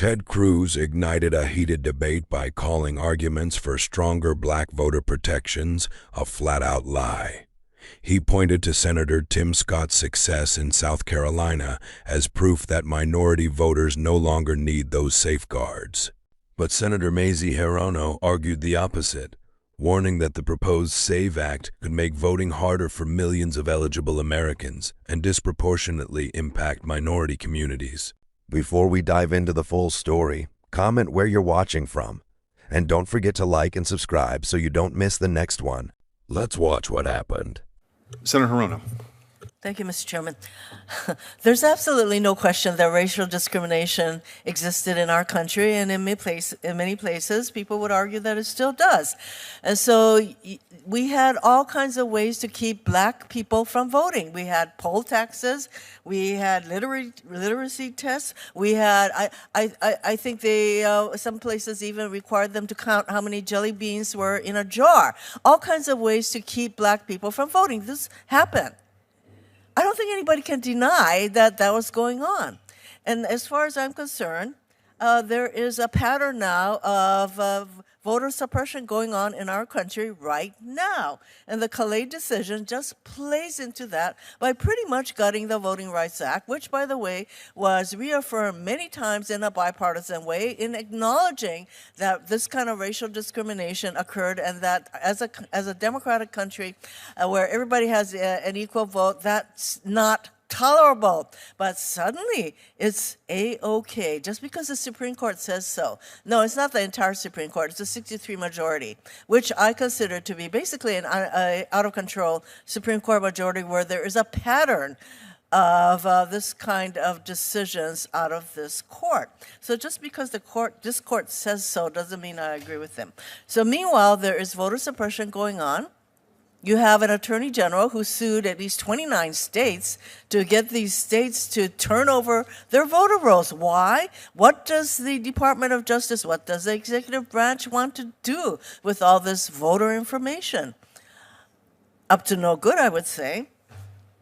Ted Cruz ignited a heated debate by calling arguments for stronger black voter protections a flat-out lie. He pointed to Senator Tim Scott's success in South Carolina as proof that minority voters no longer need those safeguards. But Senator Mazie Hirono argued the opposite, warning that the proposed SAVE Act could make voting harder for millions of eligible Americans and disproportionately impact minority communities. Before we dive into the full story, comment where you're watching from. And don't forget to like and subscribe so you don't miss the next one. Let's watch what happened. Senator Hirono. Thank you, Mr. Chairman. There's absolutely no question that racial discrimination existed in our country, and in many places, people would argue that it still does. And so we had all kinds of ways to keep black people from voting. We had poll taxes, we had literacy tests, we had, I think some places even required them to count how many jelly beans were in a jar. All kinds of ways to keep black people from voting. This happened. I don't think anybody can deny that that was going on. And as far as I'm concerned, there is a pattern now of voter suppression going on in our country right now. And the Calais decision just plays into that by pretty much gutting the Voting Rights Act, which, by the way, was reaffirmed many times in a bipartisan way in acknowledging that this kind of racial discrimination occurred, and that as a democratic country where everybody has an equal vote, that's not tolerable. But suddenly it's A-OK just because the Supreme Court says so. No, it's not the entire Supreme Court. It's a 63 majority, which I consider to be basically an out-of-control Supreme Court majority where there is a pattern of this kind of decisions out of this court. So just because this court says so doesn't mean I agree with them. So meanwhile, there is voter suppression going on. You have an attorney general who sued at least 29 states to get these states to turn over their voter rolls. Why? What does the Department of Justice, what does the executive branch want to do with all this voter information? Up to no good, I would say.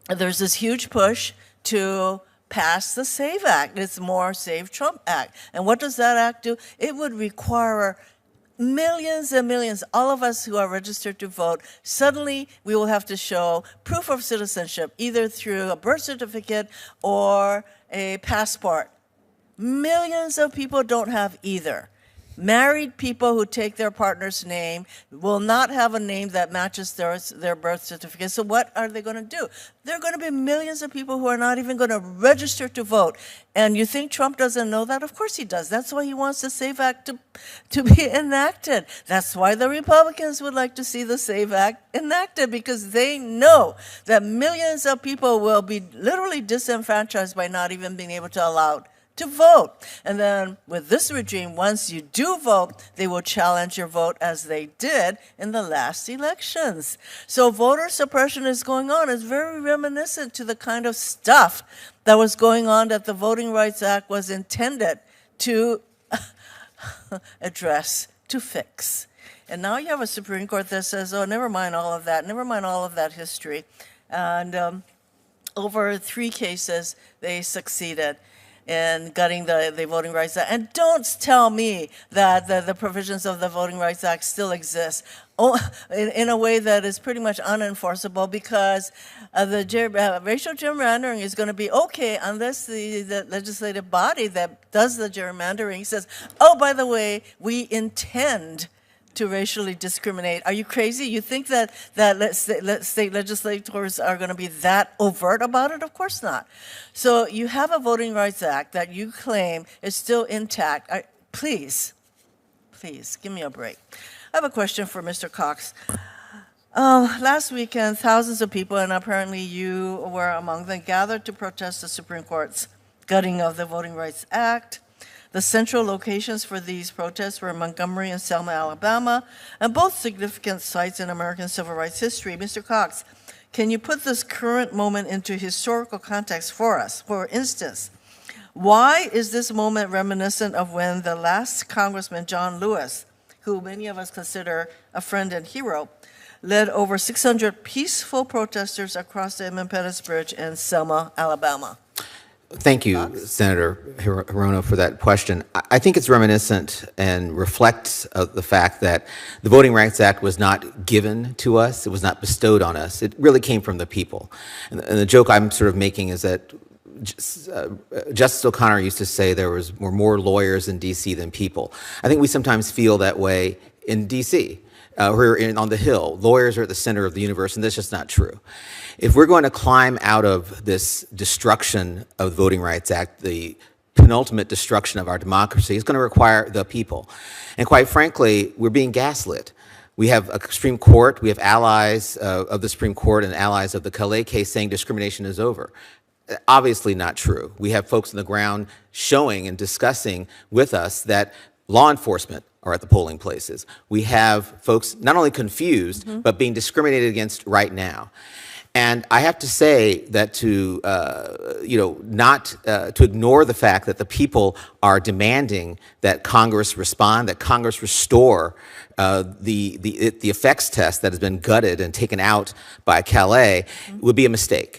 There's this huge push to pass the SAVE Act. It's more Save Trump Act. And what does that act do? It would require millions and millions, all of us who are registered to vote, suddenly we will have to show proof of citizenship, either through a birth certificate or a passport. Millions of people don't have either. Married people who take their partner's name will not have a name that matches their birth certificate. So what are they going to do? There are going to be millions of people who are not even going to register to vote. And you think Trump doesn't know that? Of course he does. That's why he wants the SAVE Act to be enacted. That's why the Republicans would like to see the SAVE Act enacted, because they know that millions of people will be literally disenfranchised by not even being able to allow to vote. And then with this regime, once you do vote, they will challenge your vote as they did in the last elections. So voter suppression is going on. It's very reminiscent to the kind of stuff that was going on that the Voting Rights Act was intended to address, to fix. And now you have a Supreme Court that says, oh, never mind all of that, never mind all of that history. And over 3 cases, they succeeded in gutting the Voting Rights Act. And don't tell me that the provisions of the Voting Rights Act still exist in a way that is pretty much unenforceable, because the racial gerrymandering is going to be okay unless the legislative body that does the gerrymandering says, oh, by the way, we intend to racially discriminate. Are you crazy? You think that state legislators are going to be that overt about it? Of course not. So you have a Voting Rights Act that you claim is still intact. Please, give me a break. I have a question for Mr. Cox. Last weekend, thousands of people, and apparently you were among them, gathered to protest the Supreme Court's gutting of the Voting Rights Act. The central locations for these protests were Montgomery and Selma, Alabama, and both significant sites in American civil rights history. Mr. Cox, can you put this current moment into historical context for us? For instance, why is this moment reminiscent of when the last Congressman, John Lewis, who many of us consider a friend and hero, led over 600 peaceful protesters across the Edmund Pettus Bridge in Selma, Alabama? Thank you, Senator Hirono, for that question. I think it's reminiscent and reflects the fact that the Voting Rights Act was not given to us. It was not bestowed on us. It really came from the people. And the joke I'm sort of making is that Justice O'Connor used to say were more lawyers in D.C. than people. I think we sometimes feel that way in D.C. We're on the Hill. Lawyers are at the center of the universe, and that's just not true. If we're going to climb out of this destruction of the Voting Rights Act, the penultimate destruction of our democracy, it's going to require the people. And quite frankly, we're being gaslit. We have a Supreme Court, we have allies of the Supreme Court and allies of the Calais case saying discrimination is over. Obviously not true. We have folks on the ground showing and discussing with us that law enforcement are at the polling places. We have folks not only confused, but being discriminated against right now. And I have to say that to ignore the fact that the people are demanding that Congress respond, that Congress restore the effects test that has been gutted and taken out by Calais would be a mistake.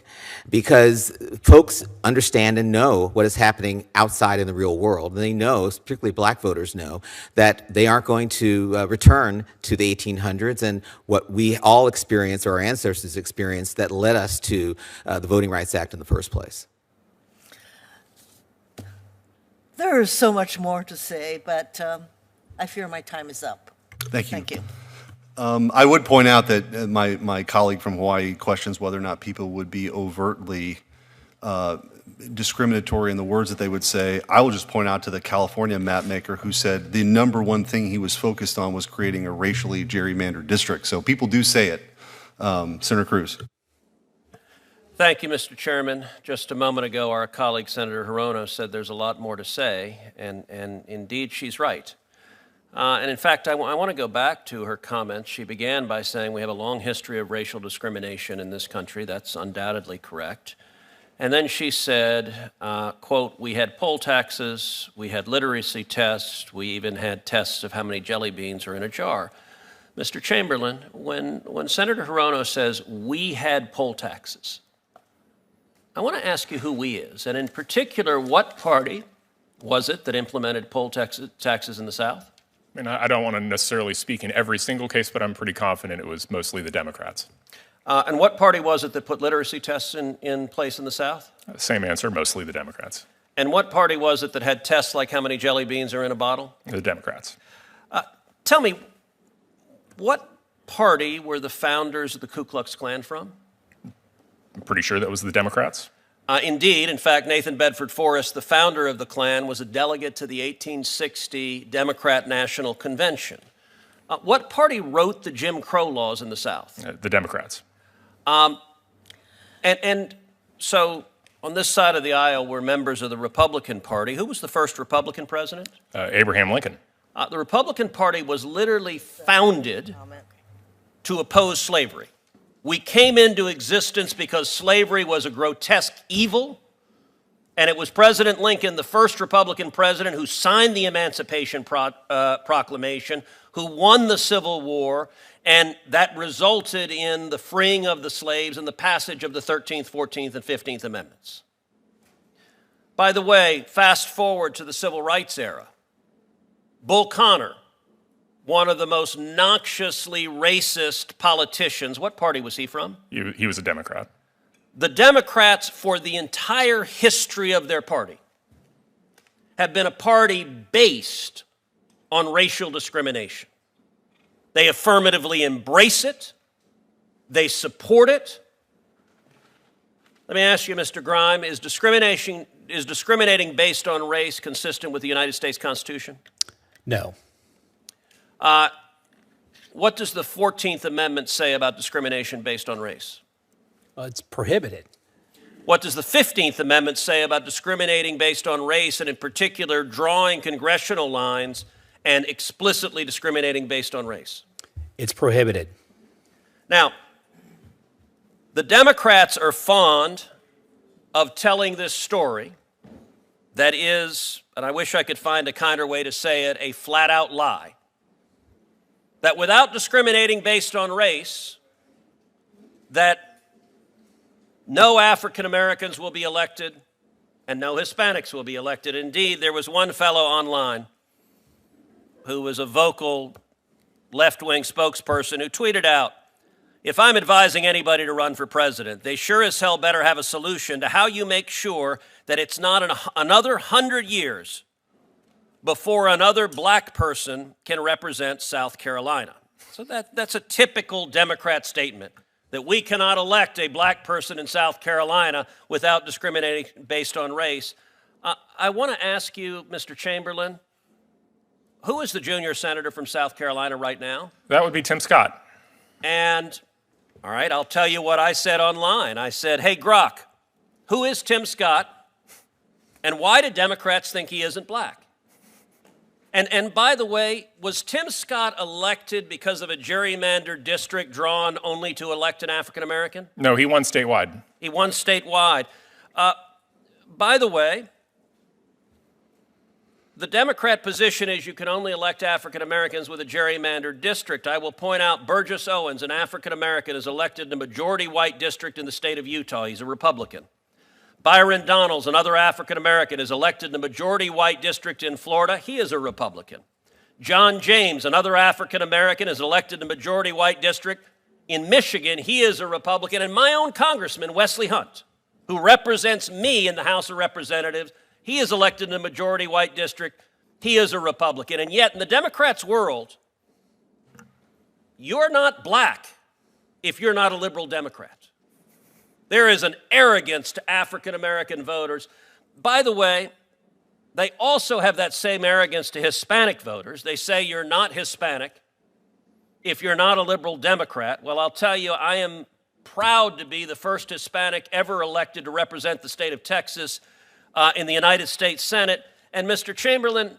Because folks understand and know what is happening outside in the real world. And they know, particularly black voters know, that they aren't going to return to the 1800s and what we all experienced, or our ancestors experienced, that led us to the Voting Rights Act in the first place. There is so much more to say, but I fear my time is up. Thank you. Thank you. I would point out that my colleague from Hawaii questions whether or not people would be overtly discriminatory in the words that they would say. I will just point out to the California map maker who said the number one thing he was focused on was creating a racially gerrymandered district. So people do say it. Senator Cruz. Thank you, Mr. Chairman. Just a moment ago, our colleague Senator Hirono said there's a lot more to say, and indeed she's right. And in fact, I want to go back to her comments. She began by saying we have a long history of racial discrimination in this country. That's undoubtedly correct. And then she said, quote, we had poll taxes, we had literacy tests, we even had tests of how many jelly beans are in a jar. Mr. Chamberlain, when Senator Hirono says we had poll taxes, I want to ask you who we is, and in particular, what party was it that implemented poll taxes in the South? I mean, I don't want to necessarily speak in every single case, but I'm pretty confident it was mostly the Democrats. And what party was it that put literacy tests in place in the South? Same answer, mostly the Democrats. And what party was it that had tests like how many jelly beans are in a bottle? The Democrats. Tell me, what party were the founders of the Ku Klux Klan from? I'm pretty sure that was the Democrats. Indeed. In fact, Nathan Bedford Forrest, the founder of the Klan, was a delegate to the 1860 Democrat National Convention. What party wrote the Jim Crow laws in the South? The Democrats. And so on this side of the aisle were members of the Republican Party. Who was the first Republican president? Abraham Lincoln. The Republican Party was literally founded to oppose slavery. We came into existence because slavery was a grotesque evil, and it was President Lincoln, the first Republican president, who signed the Emancipation Proclamation, who won the Civil War, and that resulted in the freeing of the slaves and the passage of the 13th, 14th, and 15th Amendments. By the way, fast forward to the Civil Rights era. Bull Connor, one of the most noxiously racist politicians. What party was he from? He was a Democrat. The Democrats, for the entire history of their party, have been a party based on racial discrimination. They affirmatively embrace it. They support it. Let me ask you, Mr. Grime, is discriminating based on race consistent with the United States Constitution? No. What does the 14th Amendment say about discrimination based on race? It's prohibited. What does the 15th Amendment say about discriminating based on race, and in particular drawing congressional lines and explicitly discriminating based on race? It's prohibited. Now, the Democrats are fond of telling this story that is, and I wish I could find a kinder way to say it, a flat-out lie. That without discriminating based on race, that no African Americans will be elected, and no Hispanics will be elected. Indeed, there was one fellow online who was a vocal left-wing spokesperson who tweeted out, "If I'm advising anybody to run for president, they sure as hell better have a solution to how you make sure that it's not another 100 years before another black person can represent South Carolina." So that's a typical Democrat statement, that we cannot elect a black person in South Carolina without discriminating based on race. I want to ask you, Mr. Chamberlain, who is the junior senator from South Carolina right now? That would be Tim Scott. And, all right, I'll tell you what I said online. I said, hey, Grok, who is Tim Scott, and why do Democrats think he isn't black? And by the way, was Tim Scott elected because of a gerrymandered district drawn only to elect an African American? No, he won statewide. He won statewide. By the way, the Democrat position is you can only elect African Americans with a gerrymandered district. I will point out Burgess Owens, an African American, is elected in a majority white district in the state of Utah. He's a Republican. Byron Donalds, another African American, is elected in a majority white district in Florida. He is a Republican. John James, another African American, is elected in a majority white district in Michigan. He is a Republican. And my own congressman, Wesley Hunt, who represents me in the House of Representatives, he is elected in a majority white district. He is a Republican. And yet, in the Democrats' world, you're not black if you're not a liberal Democrat. There is an arrogance to African American voters. By the way, they also have that same arrogance to Hispanic voters. They say you're not Hispanic if you're not a liberal Democrat. Well, I'll tell you, I am proud to be the first Hispanic ever elected to represent the state of Texas in the United States Senate. And Mr. Chamberlain,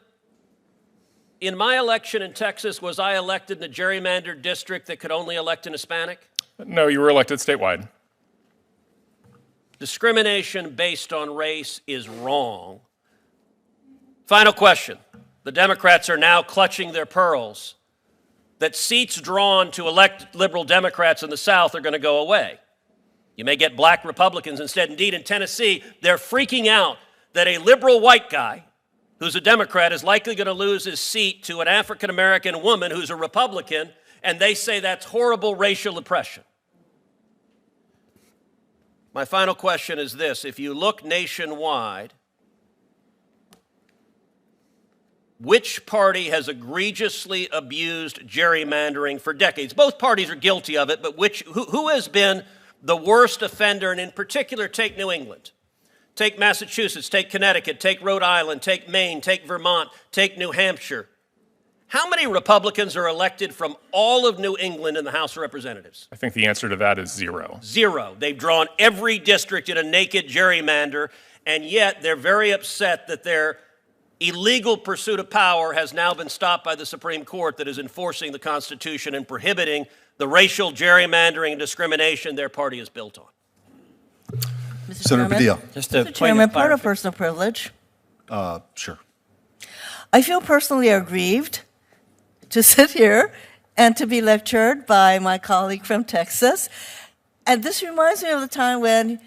in my election in Texas, was I elected in a gerrymandered district that could only elect an Hispanic? No, you were elected statewide. Discrimination based on race is wrong. Final question. The Democrats are now clutching their pearls that seats drawn to elect liberal Democrats in the South are going to go away. You may get black Republicans instead. Indeed, in Tennessee, they're freaking out that a liberal white guy who's a Democrat is likely going to lose his seat to an African-American woman who's a Republican, and they say that's horrible racial oppression. My final question is this. If you look nationwide, which party has egregiously abused gerrymandering for decades? Both parties are guilty of it, but who has been the worst offender? And in particular, take New England. Take Massachusetts, take Connecticut, take Rhode Island, take Maine, take Vermont, take New Hampshire. How many Republicans are elected from all of New England in the House of Representatives? I think the answer to that is zero. Zero. They've drawn every district in a naked gerrymander, and yet they're very upset that their illegal pursuit of power has now been stopped by the Supreme Court that is enforcing the Constitution and prohibiting the racial gerrymandering and discrimination their party is built on. Mr. Senator Padilla. Mr. Chairman, part of personal privilege. Sure. I feel personally aggrieved to sit here and to be lectured by my colleague from Texas. And this reminds me of the time when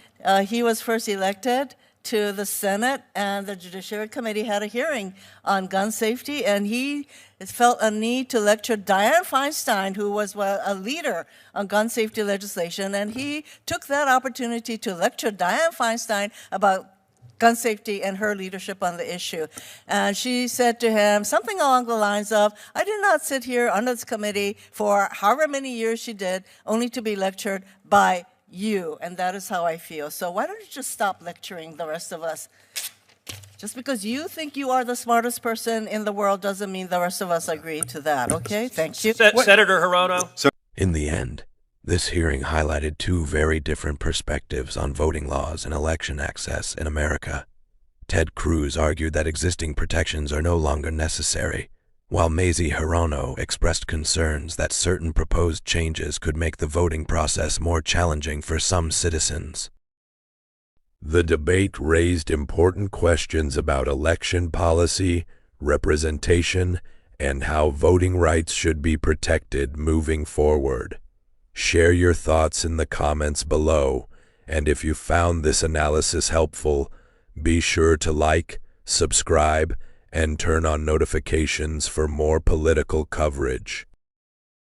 he was first elected to the Senate and the Judiciary Committee had a hearing on gun safety, and he felt a need to lecture Dianne Feinstein, who was a leader on gun safety legislation, and he took that opportunity to lecture Dianne Feinstein about gun safety and her leadership on the issue. And she said to him something along the lines of, I did not sit here on this committee for however many years she did, only to be lectured by you, and that is how I feel. So why don't you just stop lecturing the rest of us? Just because you think you are the smartest person in the world doesn't mean the rest of us agree to that, okay? Thank you. Senator Hirono. In the end, this hearing highlighted two very different perspectives on voting laws and election access in America. Ted Cruz argued that existing protections are no longer necessary, while Mazie Hirono expressed concerns that certain proposed changes could make the voting process more challenging for some citizens. The debate raised important questions about election policy, representation, and how voting rights should be protected moving forward. Share your thoughts in the comments below, and if you found this analysis helpful, Be sure to like, subscribe, and turn on notifications for more political coverage.